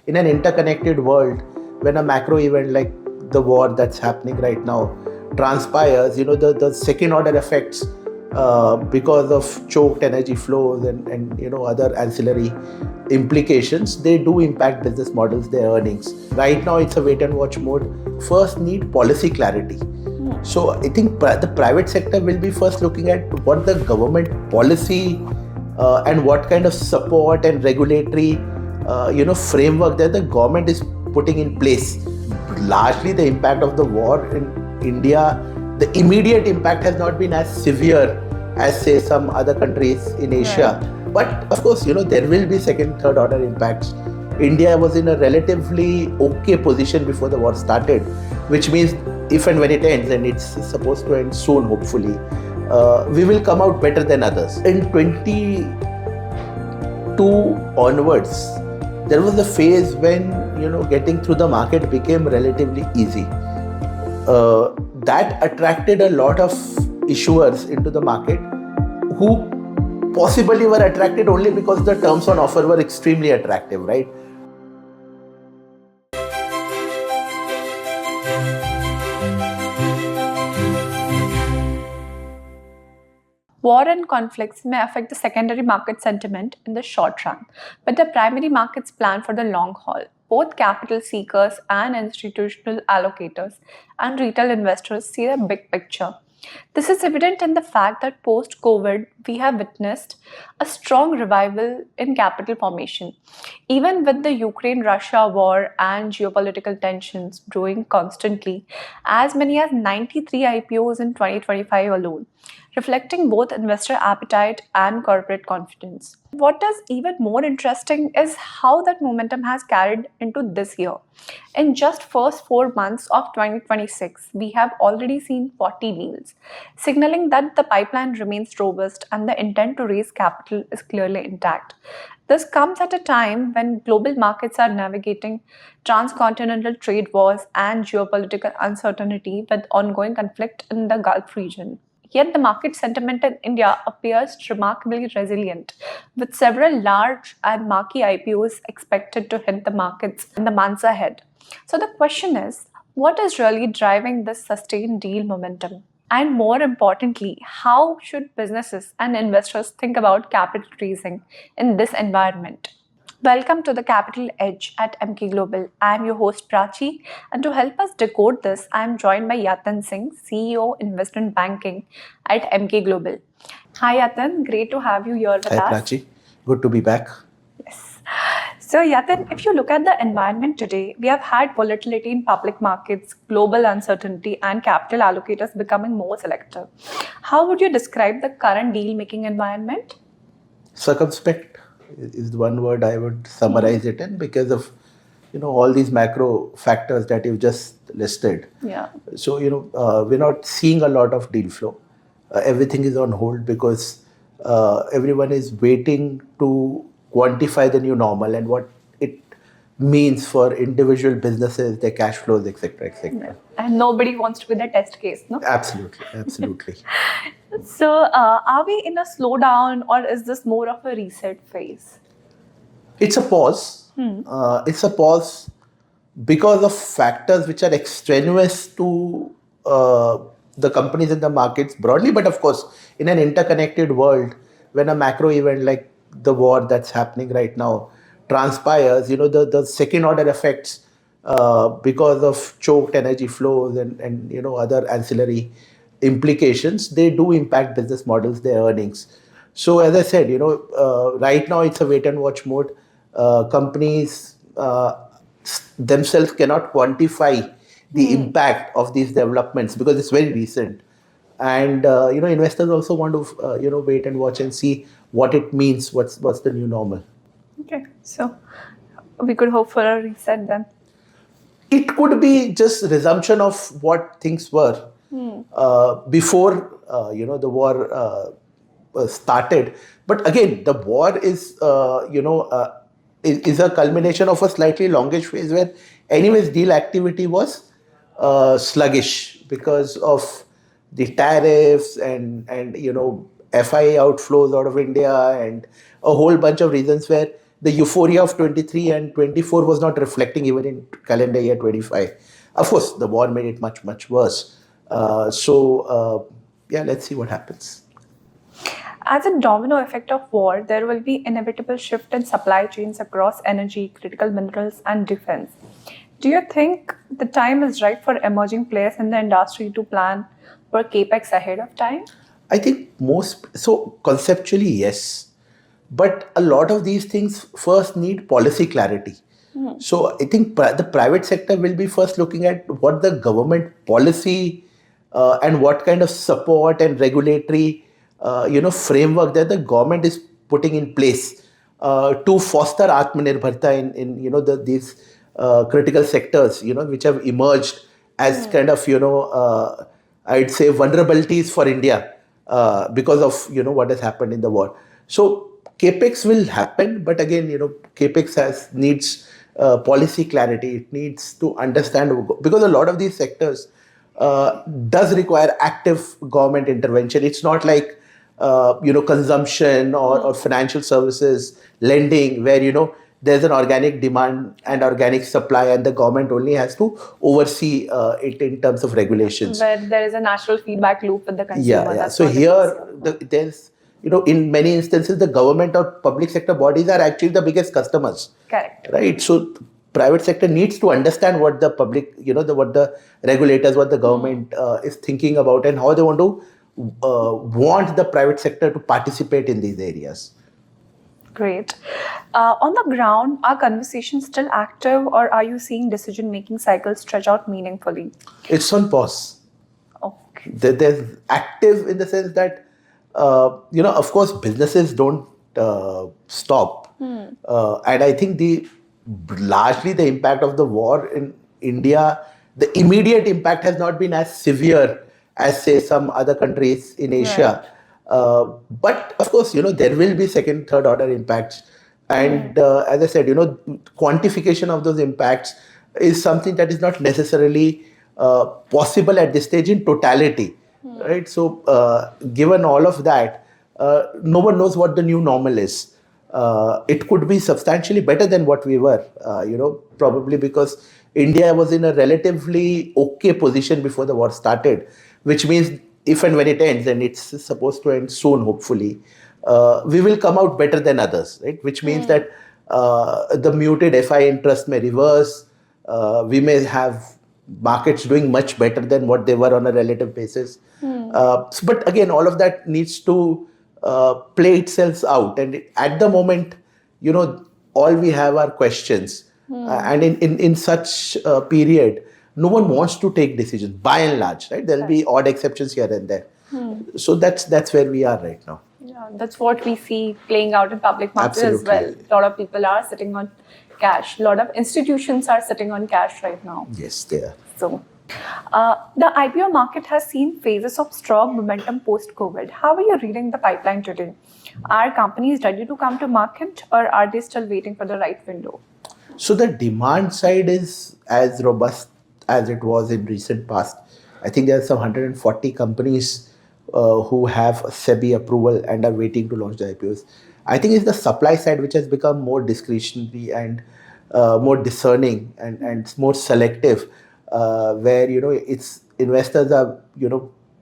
in an interconnected world, when a macro event like the war that's happening right now transpires, the second order effects because of choked energy flows and other ancillary implications, they do impact business models, their earnings. Right now, it's a wait and watch mode. First, need policy clarity. So I think the private sector will be first looking at what the government policy and what kind of support and regulatory framework that the government is putting in place. Largely the impact of the war in India, the immediate impact has not been as severe as say some other countries in Asia. Right. But of course, there will be second, third order impacts. India was in a relatively okay position before the war started, which means if and when it ends, and it's supposed to end soon, hopefully, we will come out better than others. In 22 onwards, there was a phase when, getting through the market became relatively easy. That attracted a lot of issuers into the market who possibly were attracted only because the terms on offer were extremely attractive, right? War and conflicts may affect the secondary market sentiment in the short run, but the primary markets plan for the long haul. Both capital seekers and institutional allocators and retail investors see the big picture. This is evident in the fact that post-COVID, we have witnessed a strong revival in capital formation. Even with the Ukraine-Russia war and geopolitical tensions brewing constantly, as many as 93 IPOs in 2025 alone, reflecting both investor appetite and corporate confidence. What is even more interesting is how that momentum has carried into this year. In just first 4 months of 2026, we have already seen 40 deals, signaling that the pipeline remains robust and the intent to raise capital is clearly intact. This comes at a time when global markets are navigating transcontinental trade wars and geopolitical uncertainty with ongoing conflict in the Gulf region. Yet the market sentiment in India appears remarkably resilient, with several large and marquee IPOs expected to hit the markets in the months ahead. So the question is, what is really driving this sustained deal momentum? And more importantly, how should businesses and investors think about capital raising in this environment? Welcome to the Capital Edge at Emkay Global. I am your host Prachi, and to help us decode this, I am joined by Yatin Singh, CEO Investment Banking at Emkay Global. Hi Yatin, great to have you here with us. Hi Prachi, good to be back. Yes. So Yatin, if you look at the environment today, we have had volatility in public markets, global uncertainty, and capital allocators becoming more selective. How would you describe the current deal-making environment? Circumspect is one word I would summarize it in, because of all these macro factors that you've just listed. Yeah. So we're not seeing a lot of deal flow. Everything is on hold because everyone is waiting to quantify the new normal and what it means for individual businesses, their cash flows, etc., etc. And nobody wants to be the test case, no? Absolutely. So, are we in a slowdown, or is this more of a reset phase? It's a pause. It's a pause because of factors which are extraneous to the companies in the markets broadly. But of course, in an interconnected world, when a macro event like the war that's happening right now transpires, the second order effects because of choked energy flows and other ancillary implications, they do impact business models, their earnings. So as I said, right now it's a wait and watch mode. Companies themselves cannot quantify the impact of these developments because it's very recent. And investors also want to wait and watch and see what it means, what's the new normal. Okay, so we could hope for a reset then. It could be just resumption of what things were before the war started. But again, the war is is a culmination of a slightly longish phase where anyways deal activity was sluggish because of the tariffs and FIA outflows out of India and a whole bunch of reasons where the euphoria of 23 and 24 was not reflecting even in calendar year 25. Of course, the war made it much, much worse. Yeah, let's see what happens. As a domino effect of war, there will be inevitable shift in supply chains across energy, critical minerals, and defense. Do you think the time is right for emerging players in the industry to plan for Capex ahead of time? I think so conceptually, yes. But a lot of these things first need policy clarity. So I think the private sector will be first looking at what the government policy and what kind of support and regulatory framework that the government is putting in place to foster Atmanirbharta in these critical sectors which have emerged as kind of I'd say vulnerabilities for India because of what has happened in the war. So Capex will happen, but again Capex needs policy clarity. It needs to understand, because a lot of these sectors does require active government intervention. It's not like consumption or financial services, lending, where there's an organic demand and organic supply, and the government only has to oversee it in terms of regulations. Where there is a natural feedback loop with the consumer. Yeah. So here, there's in many instances, the government or public sector bodies are actually the biggest customers. Correct. Right. So private sector needs to understand what the public, what the regulators, what the government is thinking about, and how they want the private sector to participate in these areas. Great. On the ground, are conversations still active, or are you seeing decision-making cycles stretch out meaningfully? It's on pause. Okay. There's active in the sense that, of course, businesses don't stop. And I think largely the impact of the war in India, the immediate impact has not been as severe as, say, some other countries in Asia. Right. But of course, there will be second, third order impacts. And as I said, quantification of those impacts is something that is not necessarily possible at this stage in totality. Right? So given all of that, no one knows what the new normal is. It could be substantially better than what we were, probably because India was in a relatively okay position before the war started, which means if and when it ends, and it's supposed to end soon, hopefully, we will come out better than others, right? Which means that the muted FI interest may reverse. We may have markets doing much better than what they were on a relative basis. But again, all of that needs to play itself out. And at the moment, all we have are questions. And in such a period, no one wants to take decisions, by and large, right? There'll be odd exceptions here and there. So that's where we are right now. Yeah, that's what we see playing out in public markets as well. A lot of people are sitting on cash. A lot of institutions are sitting on cash right now. Yes, they are. So, the IPO market has seen phases of strong momentum post-COVID. How are you reading the pipeline today? Are companies ready to come to market, or are they still waiting for the right window? So the demand side is as robust as it was in recent past. I think there are some 140 companies who have SEBI approval and are waiting to launch the IPOs. I think it's the supply side which has become more discretionary and more discerning and more selective, where it's investors are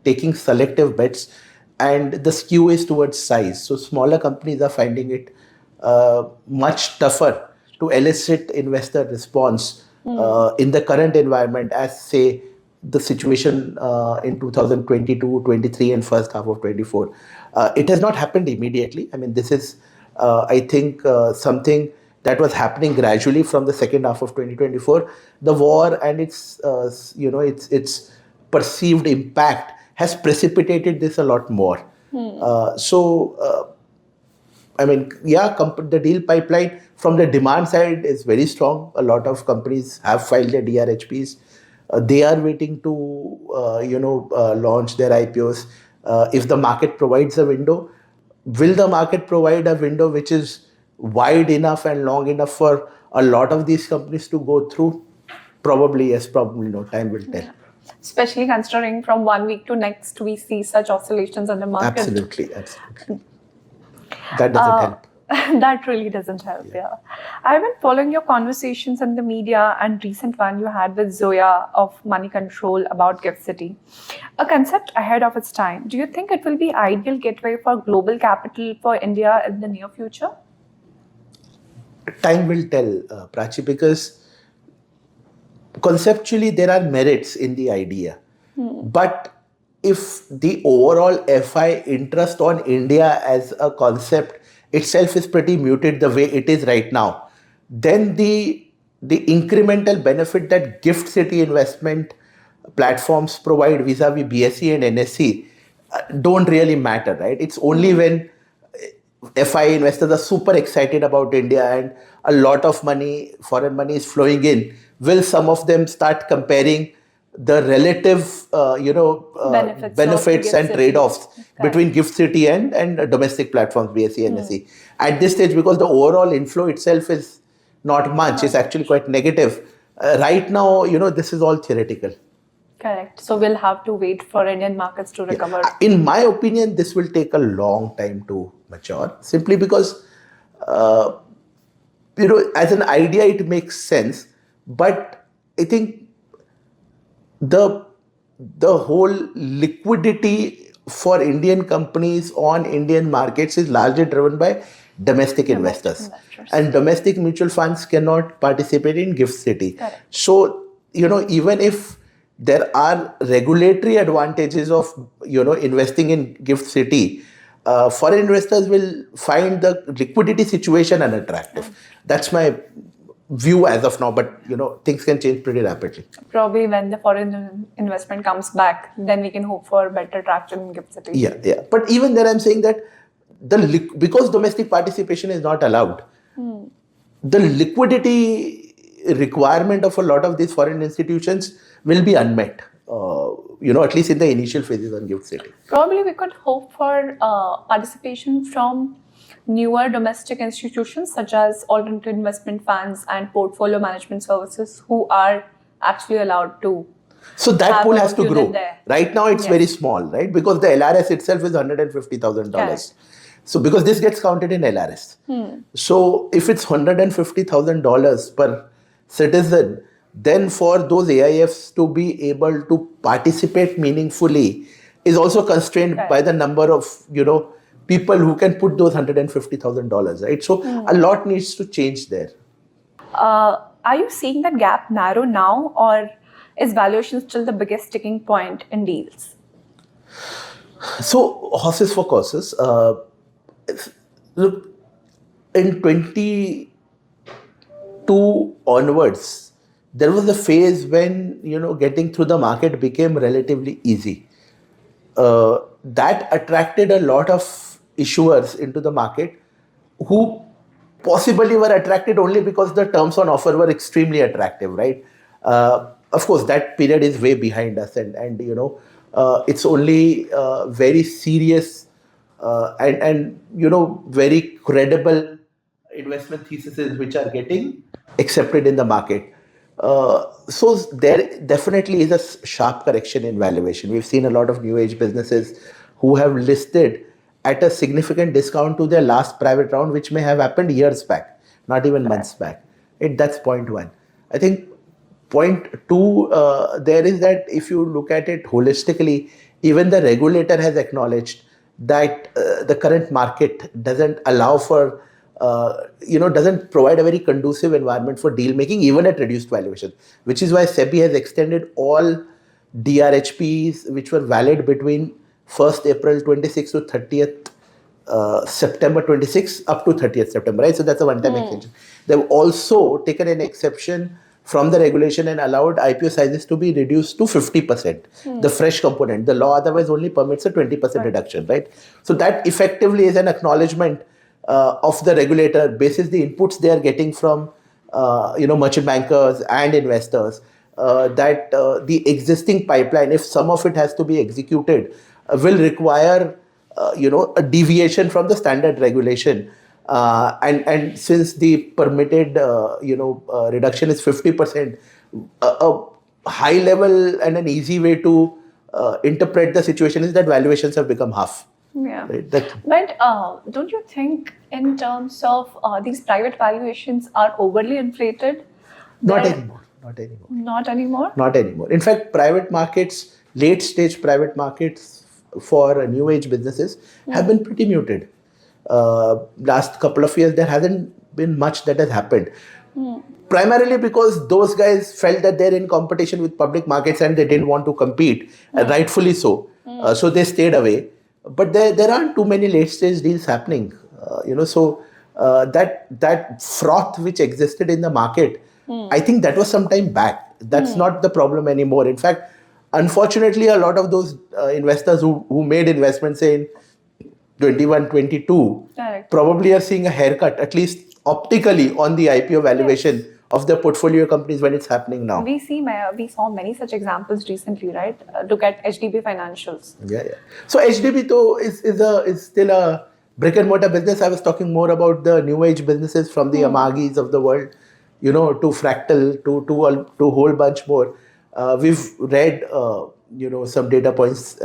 taking selective bets, and the skew is towards size. So smaller companies are finding it much tougher to elicit investor response in the current environment, as say the situation in 2022, 23 and first half of 24. It has not happened immediately. I mean, this is, I think, something that was happening gradually from the second half of 2024. The war and its perceived impact has precipitated this a lot more. I mean, the deal pipeline from the demand side is very strong. A lot of companies have filed their DRHPs. They are waiting to, launch their IPOs. If the market provides a window, will the market provide a window which is wide enough and long enough for a lot of these companies to go through? Probably yes, probably no. Time will tell. Especially considering from 1 week to next, we see such oscillations in the market. Absolutely. That doesn't help. That really doesn't help, yeah. I've been following your conversations in the media and recent one you had with Zoya of Money Control about Gift City. A concept ahead of its time. Do you think it will be ideal gateway for global capital for India in the near future? Time will tell, Prachi, because conceptually there are merits in the idea. But if the overall FI interest on India as a concept itself is pretty muted the way it is right now, then the incremental benefit that gift city investment platforms provide vis-a-vis BSE and NSE don't really matter, right? It's only when FI investors are super excited about India and a lot of money, foreign money is flowing in, will some of them start comparing the relative, benefits and trade-offs between gift city and domestic platforms, BSE and NSE. At this stage, because the overall inflow itself is not much, it's actually quite negative. Right now, this is all theoretical. Correct. So we'll have to wait for Indian markets to recover. In my opinion, this will take a long time to mature, simply because, as an idea, it makes sense. But I think the whole liquidity for Indian companies on Indian markets is largely driven by domestic investors. And domestic mutual funds cannot participate in gift city. Correct. So, even if there are regulatory advantages of, investing in gift city, foreign investors will find the liquidity situation unattractive. That's my view as of now, but things can change pretty rapidly. Probably when the foreign investment comes back, then we can hope for better traction in gift city. Yeah. But even then, I'm saying that because domestic participation is not allowed, the liquidity requirement of a lot of these foreign institutions will be unmet. At least in the initial phases on gift city. Probably we could hope for participation from newer domestic institutions such as alternative investment funds and portfolio management services who are actually allowed to. So that pool has to grow. Right now it's very small, right? Because the LRS itself is $150,000. So because this gets counted in LRS. So if it's $150,000 per citizen, then for those AIFs to be able to participate meaningfully is also constrained by the number of, people who can put those $150,000, right? So a lot needs to change there. Are you seeing that gap narrow now, or is valuation still the biggest sticking point in deals? So horses for courses. Look, in 22 onwards, there was a phase when, getting through the market became relatively easy. That attracted a lot of issuers into the market who possibly were attracted only because the terms on offer were extremely attractive, right? Of course, that period is way behind us, and it's only very serious and very credible investment theses which are getting accepted in the market. So there definitely is a sharp correction in valuation. We've seen a lot of new age businesses who have listed at a significant discount to their last private round, which may have happened years back, not even months back. That's point one. I think point two, there is that if you look at it holistically, even the regulator has acknowledged that the current market doesn't allow for doesn't provide a very conducive environment for deal making, even at reduced valuation, which is why SEBI has extended all DRHPs, which were valid between 1st April 26 to 30th September 26 up to 30th September, right? So that's a one-time extension. They've also taken an exception from the regulation and allowed IPO sizes to be reduced to 50%, the fresh component. The law otherwise only permits a 20% reduction, right? So that effectively is an acknowledgement of the regulator basis the inputs they are getting from merchant bankers and investors, that the existing pipeline, if some of it has to be executed, will require a deviation from the standard regulation. And since the permitted reduction is 50%, a high level and an easy way to interpret the situation is that valuations have become half. Yeah. Right? But don't you think in terms of these private valuations are overly inflated? Not They're- anymore. Not anymore. Not anymore? Not anymore. In fact, private markets, late stage private markets for new age businesses have been pretty muted. Last couple of years, there hasn't been much that has happened. Primarily because those guys felt that they're in competition with public markets and they didn't want to compete, and rightfully so. So they stayed away. But there aren't too many late stage deals happening. That froth which existed in the market, I think that was some time back. That's not the problem anymore. In fact, unfortunately, a lot of those investors who made investments in 21, 22 Correct. probably are seeing a haircut, at least optically, on the IPO valuation of their portfolio companies when it's happening now. We saw many such examples recently, right? Look at HDB financials. Yeah. So HDB though is still a brick and mortar business. I was talking more about the new age businesses from the Amagis of the world, to Fractal, to a whole bunch more. We've read some data points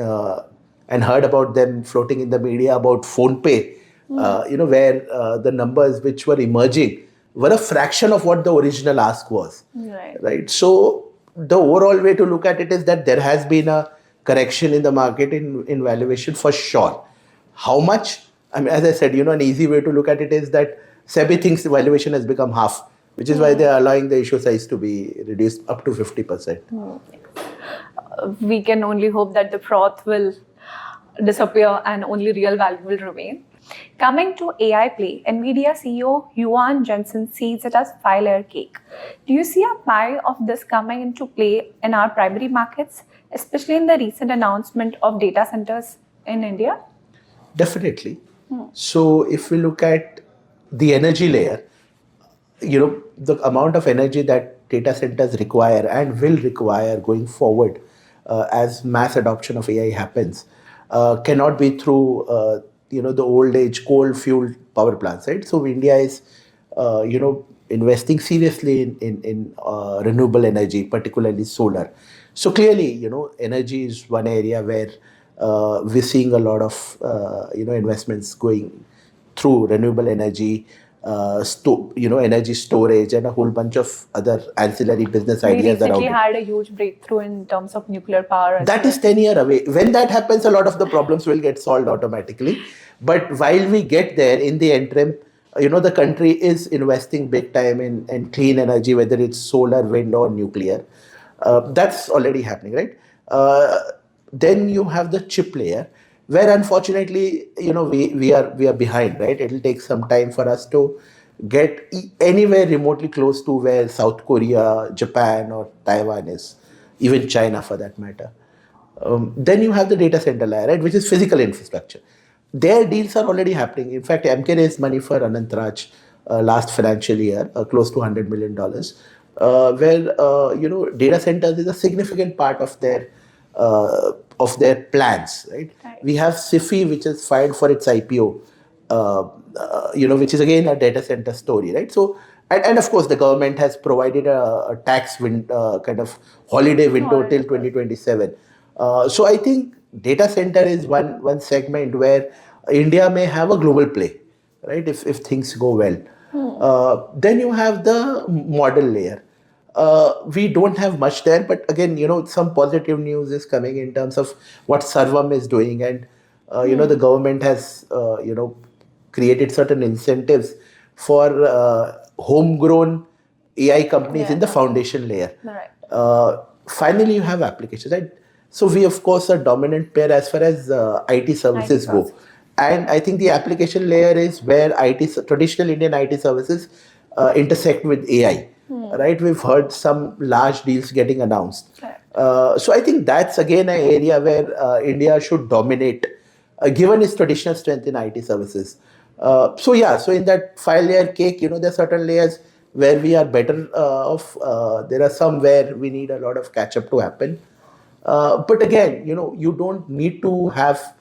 and heard about them floating in the media about PhonePe, where the numbers which were emerging were a fraction of what the original ask was. Right. So the overall way to look at it is that there has been a correction in the market in valuation for sure. How much? I mean, as I said, an easy way to look at it is that SEBI thinks the valuation has become half, which is why they are allowing the issue size to be reduced up to 50%. We can only hope that the froth will disappear and only real value will remain. Coming to AI play, NVIDIA CEO Yuan Jensen sees it as five-layer cake. Do you see a pie of this coming into play in our primary markets, especially in the recent announcement of data centers in India? Definitely. So if we look at the energy layer, the amount of energy that data centers require and will require going forward as mass adoption of AI happens cannot be through the old age coal fueled power plants, right? So India is investing seriously in renewable energy, particularly solar. So clearly, energy is one area where we're seeing a lot of investments going through renewable energy, energy storage, and a whole bunch of other ancillary business We ideas around recently it. had a huge breakthrough in terms of nuclear power. That is 10 years away. When that happens, a lot of the problems will get solved automatically. But while we get there, in the interim, the country is investing big time in clean energy, whether it's solar, wind, or nuclear. That's already happening, right? Then you have the chip layer, where unfortunately, we are behind, right? It'll take some time for us to get anywhere remotely close to where South Korea, Japan, or Taiwan is, even China for that matter. Then you have the data center layer, right, which is physical infrastructure. Their deals are already happening. In fact, Emkay raised money for Anantraj last financial year, close to $100 million, where data centers is a significant part of their plans, right? We have SIFI, which is filed for its IPO, which is again a data center story, right? So, and of course, the government has provided a tax kind of holiday window till 2027. So I think data center is one segment where India may have a global play, right? If things go well. Then you have the model layer. We don't have much there, but again, some positive news is coming in terms of what Sarvam is doing, and the government has created certain incentives for homegrown AI companies in the foundation layer. Finally, you have applications, right? So we of course are dominant pair as far as IT services go, and I think the application layer is where traditional Indian IT services intersect with AI. Right, we've heard some large deals getting announced. So I think that's again an area where India should dominate, given its traditional strength in IT services. So in that 5-layer cake, there are certain layers where we are better off. There are some where we need a lot of catch up to happen. But again, you don't need to have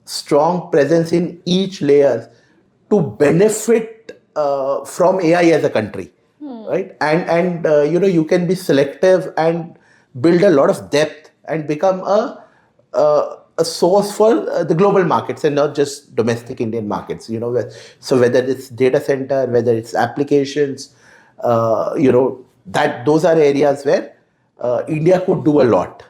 strong presence in each layer to benefit from AI as a country. Right, and you can be selective and build a lot of depth and become a a source for the global markets and not just domestic Indian markets. So whether it's data center, whether it's applications, that those are areas where India could do a lot.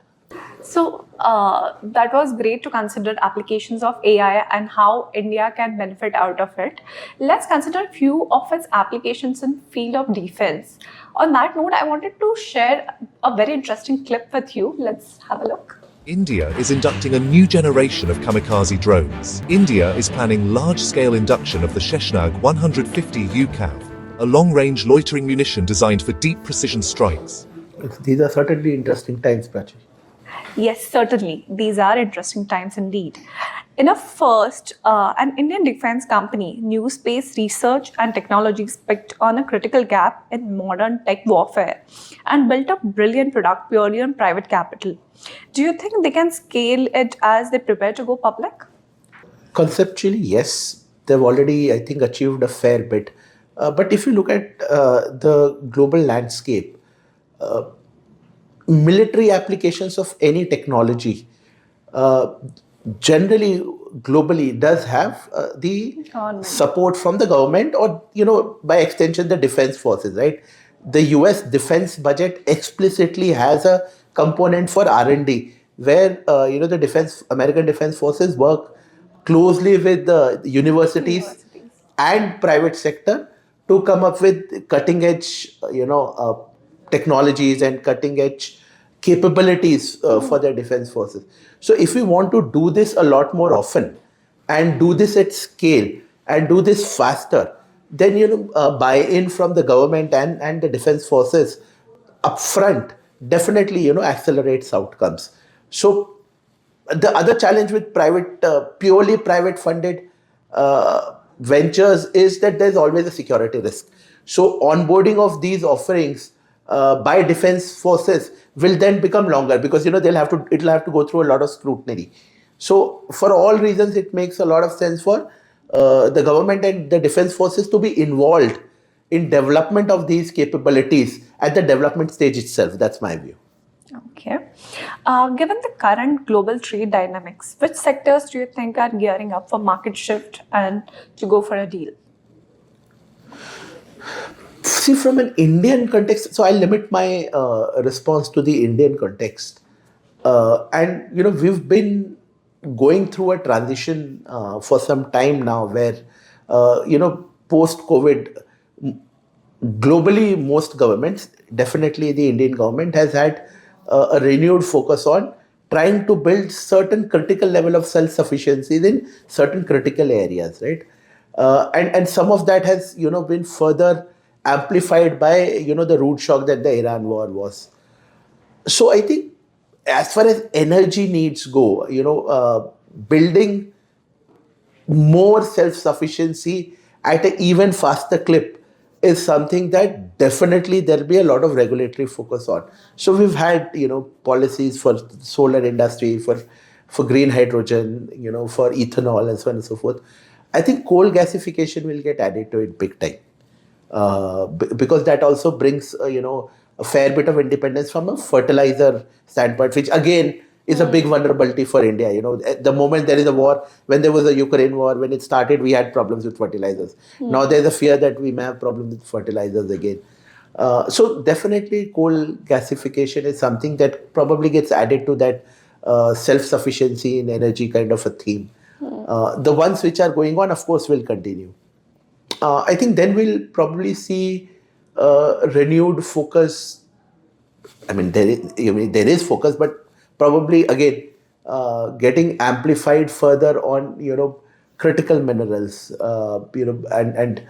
So that was great to consider applications of AI and how India can benefit out of it. Let's consider a few of its applications in field of defense. On that note, I wanted to share a very interesting clip with you. Let's have a look. India is inducting a new generation of kamikaze drones. India is planning large-scale induction of the Sheshnag 150 UCAV, a long-range loitering munition designed for deep precision strikes. These are certainly interesting times, Prachi. Yes, certainly. These are interesting times indeed. In a first, an Indian defense company, New Space Research and Technologies, picked on a critical gap in modern tech warfare and built a brilliant product purely on private capital. Do you think they can scale it as they prepare to go public? Conceptually, yes. They've already, I think, achieved a fair bit. But if you look at the global landscape, military applications of any technology generally globally does have the support from the government or by extension the defense forces, right? The US defense budget explicitly has a component for R&D where the American defense forces work closely with the universities and private sector to come up with cutting edge technologies and cutting edge capabilities for their defense forces. So if we want to do this a lot more often and do this at scale and do this faster, then buy-in from the government and the defense forces upfront definitely accelerates outcomes. So the other challenge with purely private funded ventures is that there's always a security risk. So onboarding of these offerings by defense forces will then become longer because it'll have to go through a lot of scrutiny. So for all reasons, it makes a lot of sense for the government and the defense forces to be involved in development of these capabilities at the development stage itself. That's my view. Okay. Given the current global trade dynamics, which sectors do you think are gearing up for market shift and to go for a deal? See, from an Indian context, so I'll limit my response to the Indian context. And we've been going through a transition for some time now where, post-COVID, globally, most governments, definitely the Indian government, has had a renewed focus on trying to build certain critical level of self-sufficiencies in certain critical areas, right? And some of that has, been further amplified by, the rude shock that the Iran war was. So I think as far as energy needs go, building more self-sufficiency at an even faster clip is something that definitely there'll be a lot of regulatory focus on. So we've had, policies for solar industry, for green hydrogen, for ethanol and so on and so forth. I think coal gasification will get added to it big time. Because that also brings, a fair bit of independence from a fertilizer standpoint, which again is a big vulnerability for India. At the moment there is a war, when there was a Ukraine war, when it started, we had problems with fertilizers. Now there's a fear that we may have problems with fertilizers again. So definitely coal gasification is something that probably gets added to that self-sufficiency in energy kind of a theme. The ones which are going on, of course, will continue. I think then we'll probably see renewed focus. I mean, there is focus, but probably again getting amplified further on critical minerals. And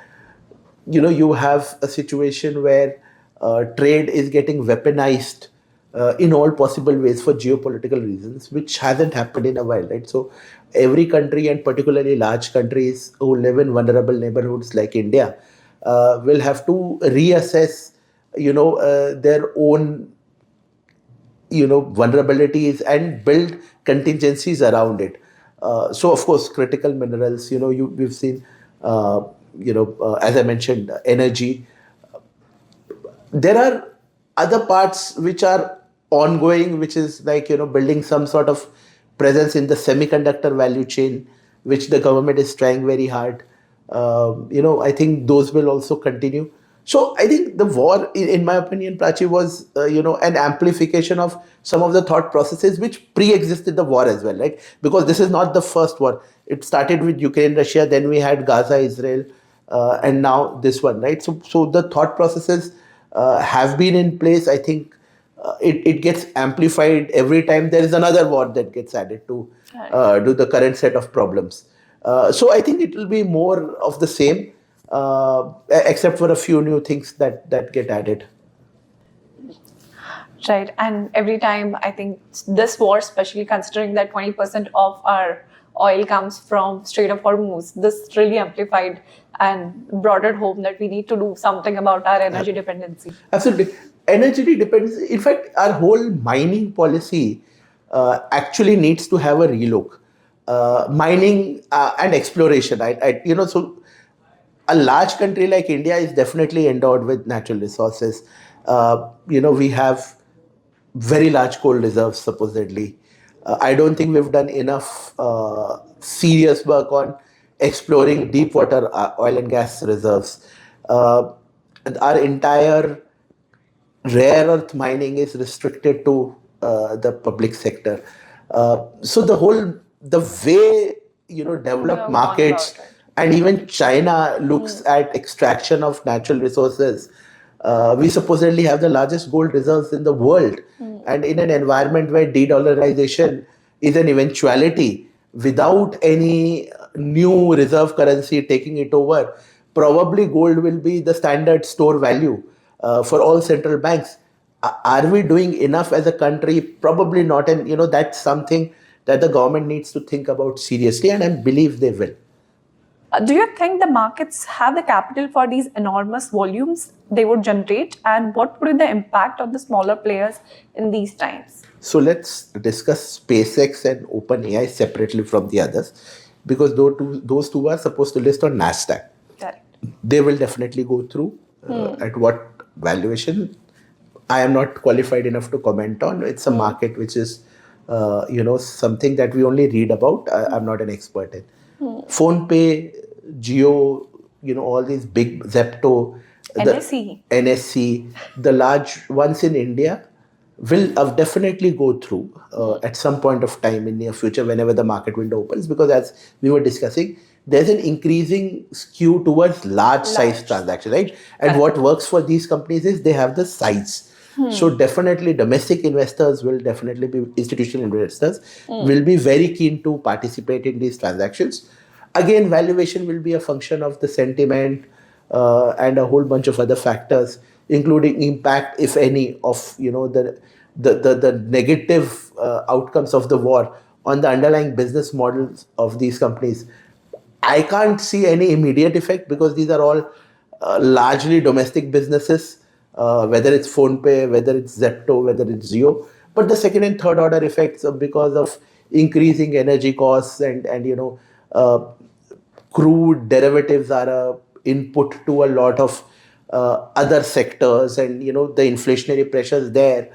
you have a situation where trade is getting weaponized in all possible ways for geopolitical reasons, which hasn't happened in a while, right? So every country, and particularly large countries who live in vulnerable neighborhoods like India, will have to reassess, their own, vulnerabilities and build contingencies around it. So of course, critical minerals, we've seen, as I mentioned, energy. There are other parts which are ongoing, which is like, building some sort of presence in the semiconductor value chain, which the government is trying very hard. I think those will also continue. So I think the war, in my opinion, Prachi, was an amplification of some of the thought processes which pre-existed the war as well, right? Because this is not the first war. It started with Ukraine, Russia, then we had Gaza, Israel, and now this one, right? So the thought processes have been in place. I think it gets amplified every time there is another war that gets added to the current set of problems. So I think it will be more of the same, except for a few new things that get added. Right, and every time I think this war, especially considering that 20% of our oil comes from Strait of Hormuz, this really amplified and brought it home that we need to do something about our energy dependency. Absolutely. Energy dependency. In fact, our whole mining policy actually needs to have a relook. Mining and exploration. So a large country like India is definitely endowed with natural resources. We have very large coal reserves, supposedly. I don't think we've done enough serious work on exploring deep water oil and gas reserves. Our entire rare earth mining is restricted to the public sector. So the way developed markets and even China looks at extraction of natural resources. We supposedly have the largest gold reserves in the world, and in an environment where de-dollarization is an eventuality, without any new reserve currency taking it over, probably gold will be the standard store value for all central banks. Are we doing enough as a country? Probably not, and that's something that the government needs to think about seriously, and I believe they will. Do you think the markets have the capital for these enormous volumes they would generate, and what would be the impact of the smaller players in these times? So let's discuss SpaceX and OpenAI separately from the others, because those two are supposed to list on NASDAQ. Correct. They will definitely go through. At what valuation, I am not qualified enough to comment on. It's a market which is something that we only read about. I'm not an expert in. PhonePe, Jio, all these big Zepto, NSE, the large ones in India will definitely go through at some point of time in near future, whenever the market window opens, because as we were discussing, there's an increasing skew towards large size transactions, right? And what works for these companies is they have the size. So definitely domestic investors will definitely be, institutional investors will be very keen to participate in these transactions. Again, valuation will be a function of the sentiment and a whole bunch of other factors, including impact, if any, of the negative outcomes of the war on the underlying business models of these companies. I can't see any immediate effect, because these are all largely domestic businesses, whether it's PhonePe, whether it's Zepto, whether it's Jio. But the second and third order effects are because of increasing energy costs and crude derivatives are a input to a lot of other sectors, and the inflationary pressures there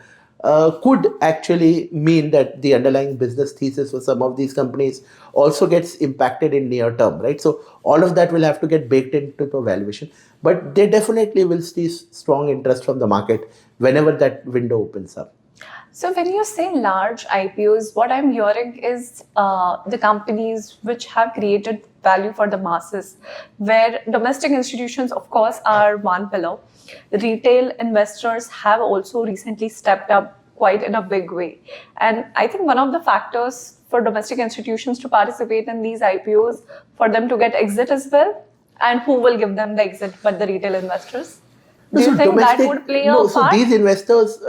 could actually mean that the underlying business thesis for some of these companies also gets impacted in near term, right? So all of that will have to get baked into the valuation, but they definitely will see strong interest from the market whenever that window opens up. So when you say large IPOs, what I'm hearing is the companies which have created value for the masses, where domestic institutions, of course, are one pillar. Retail investors have also recently stepped up quite in a big way. And I think one of the factors for domestic institutions to participate in these IPOs, for them to get exit as well, and who will give them the exit but the retail investors? Do you think that would play a part? So these investors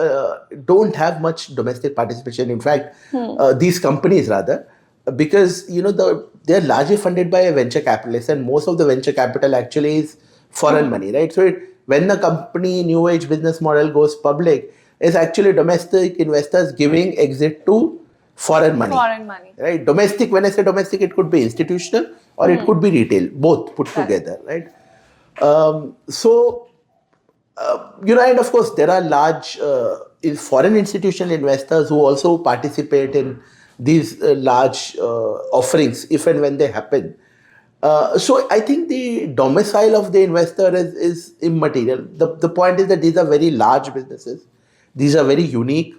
don't have much domestic participation. In fact, these companies rather, because they're largely funded by a venture capitalist, and most of the venture capital actually is foreign money, right? So when the company new age business model goes public, it's actually domestic investors giving exit to foreign money. Right? Domestic, when I say domestic, it could be institutional or it could be retail, both put together, right? And of course, there are large foreign institutional investors who also participate in these large offerings if and when they happen. So I think the domicile of the investor is immaterial. The point is that these are very large businesses. These are very unique.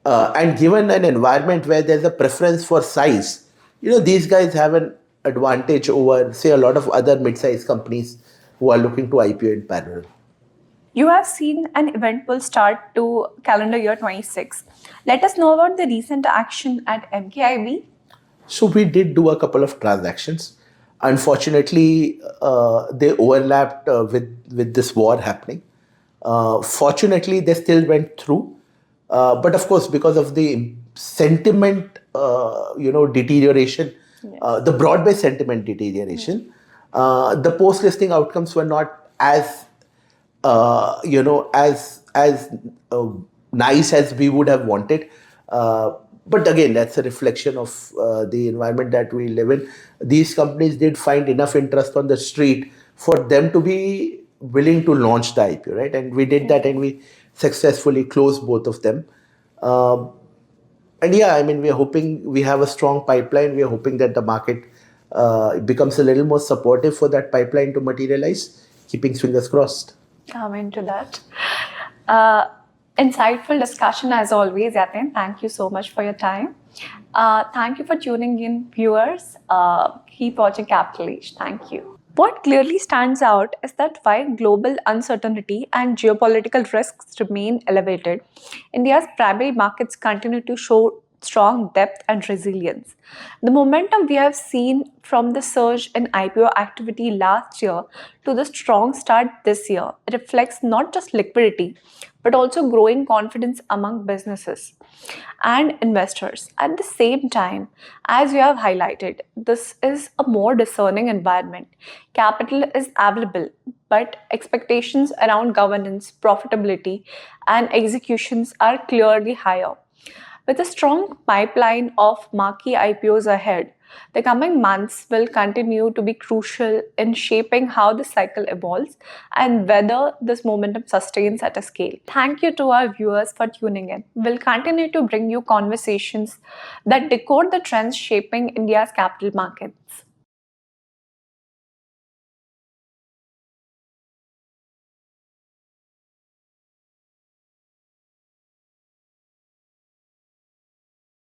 And given an environment where there's a preference for size, these guys have an advantage over, say, a lot of other mid-sized companies who are looking to IPO in parallel. You have seen an eventful start to calendar year 26. Let us know about the recent action at MKIB. So we did do a couple of transactions. Unfortunately, they overlapped with this war happening. Fortunately, they still went through. But of course, because of the sentiment, deterioration, the broad-based sentiment deterioration, the post-listing outcomes were not as as nice as we would have wanted. But again, that's a reflection of the environment that we live in. These companies did find enough interest on the street for them to be willing to launch the IPO, right? And we did that, and we successfully closed both of them. And yeah, I mean, we're hoping we have a strong pipeline. We're hoping that the market becomes a little more supportive for that pipeline to materialize, keeping fingers crossed. Amen to that. Insightful discussion as always, Yatin. Thank you so much for your time. Thank you for tuning in, viewers. Keep watching Capital Age. Thank you. What clearly stands out is that while global uncertainty and geopolitical risks remain elevated, India's primary markets continue to show strong depth and resilience. The momentum we have seen from the surge in IPO activity last year to the strong start this year reflects not just liquidity, but also growing confidence among businesses and investors. At the same time, as you have highlighted, this is a more discerning environment. Capital is available, but expectations around governance, profitability, and executions are clearly higher. With a strong pipeline of marquee IPOs ahead, the coming months will continue to be crucial in shaping how the cycle evolves and whether this momentum sustains at a scale. Thank you to our viewers for tuning in. We'll continue to bring you conversations that decode the trends shaping India's capital markets.